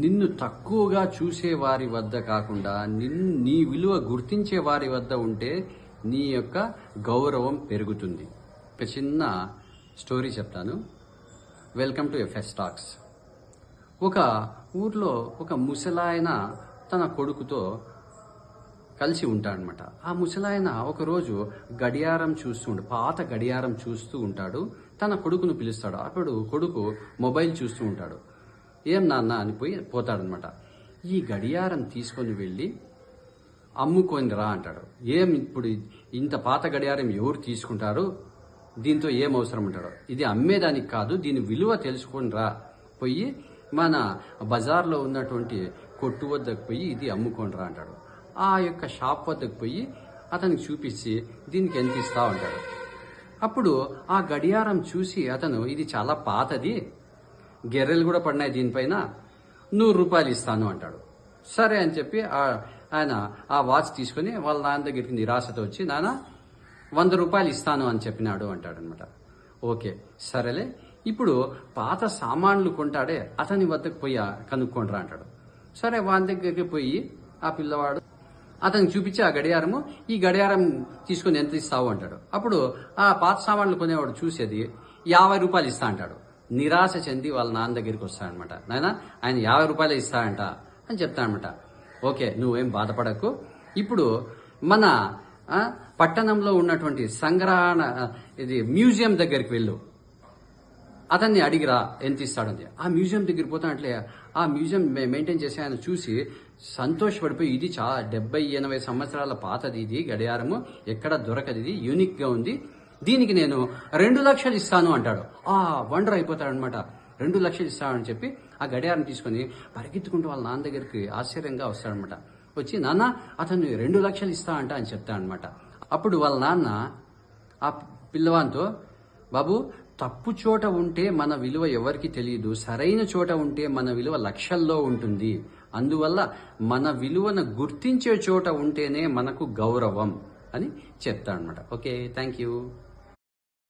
నిన్ను తక్కువగా చూసే వారి వద్ద కాకుండా నీ విలువ గుర్తించే వారి వద్ద ఉంటే నీ యొక్క గౌరవం పెరుగుతుంది. ఒక చిన్న స్టోరీ చెప్తాను. Welcome to FS talks. ఒక ఊర్లో ఒక ముసలాయన తన కొడుకుతో కలిసి ఉంటాడనమాట. ఆ ముసలాయన ఒకరోజు పాత గడియారం చూస్తూ ఉంటాడు. తన కొడుకును పిలుస్తాడు. అప్పుడు కొడుకు మొబైల్ చూస్తూ ఉంటాడు. ఏం నాన్న అని పోతాడనమాట. ఈ గడియారం తీసుకొని వెళ్ళి అమ్ముకొని రా అంటాడు. ఏం ఇప్పుడు ఇంత పాత గడియారం ఎవరు తీసుకుంటారు, దీంతో ఏం అవసరం అంటాడు. ఇది అమ్మేదానికి కాదు, దీని విలువ తెలుసుకొని రా, పోయి మన బజార్లో ఉన్నటువంటి కొట్టు వద్దకు పోయి ఇది అమ్ముకొని రా అంటాడు. ఆ యొక్క షాప్ వద్దకు పోయి అతనికి చూపించి దీనికి ఎంత ఇస్తావు అంటాడు. అప్పుడు ఆ గడియారం చూసి అతను ఇది చాలా పాతది, గెర్రెలు కూడా పడినాయి దీనిపైన, 100 రూపాయలు ఇస్తాను అంటాడు. సరే అని చెప్పి ఆయన ఆ వాచ్ తీసుకుని వాళ్ళ నాన్న దగ్గరికి నిరాశతో వచ్చి, నాన్న 100 రూపాయలు ఇస్తాను అని చెప్పినాడు అంటాడనమాట. ఓకే సరేలే, ఇప్పుడు పాత సామాన్లు కొంటాడే అతని వద్దకు పోయి కనుక్కోండిరా అంటాడు. సరే వాని దగ్గరికి పోయి ఆ పిల్లవాడు అతనికి చూపించి ఆ గడియారము, ఈ గడియారం తీసుకుని ఎంత ఇస్తావు అంటాడు. అప్పుడు ఆ పాత సామాన్లు కొనేవాడు చూసేది 50 రూపాయలు ఇస్తా అంటాడు. నిరాశ చెంది వాళ్ళ నాన్న దగ్గరికి వస్తాడనమాట. నాయన ఆయన 50 రూపాయలు ఇస్తాడంట అని చెప్తాడనమాట. ఓకే నువ్వేం బాధపడకు, ఇప్పుడు మన పట్టణంలో ఉన్నటువంటి మ్యూజియం దగ్గరికి వెళ్ళు, అతన్ని అడిగిరా ఎంత ఇస్తాడంతే. ఆ మ్యూజియం దగ్గరికి పోతానట్లే ఆ మ్యూజియం మెయింటైన్ చేసి ఆయన చూసి సంతోషపడిపోయి, ఇది 70-80 సంవత్సరాల పాతది, ఇది గడియారము ఎక్కడ దొరకదు, ఇది యూనిక్ గా ఉంది, దీనికి నేను 2 లక్షలు ఇస్తాను అంటాడు. వండర్ అయిపోతాడనమాట. 2 లక్షలు ఇస్తాడని చెప్పి ఆ గడియారం తీసుకుని పరిగెత్తుకుంటూ వాళ్ళ నాన్న దగ్గరికి ఆశ్చర్యంగా వస్తాడనమాట. వచ్చి నాన్న అతను 2 లక్షలు ఇస్తా అంట అని చెప్తాడనమాట. అప్పుడు వాళ్ళ నాన్న ఆ పిల్లవానితో, బాబు తప్పు చోట ఉంటే మన విలువ ఎవరికి తెలియదు, సరైన చోట ఉంటే మన విలువ లక్షల్లో ఉంటుంది, అందువల్ల మన విలువను గుర్తించే చోట ఉంటేనే మనకు గౌరవం అని చెప్తాడనమాట. Okay thank you.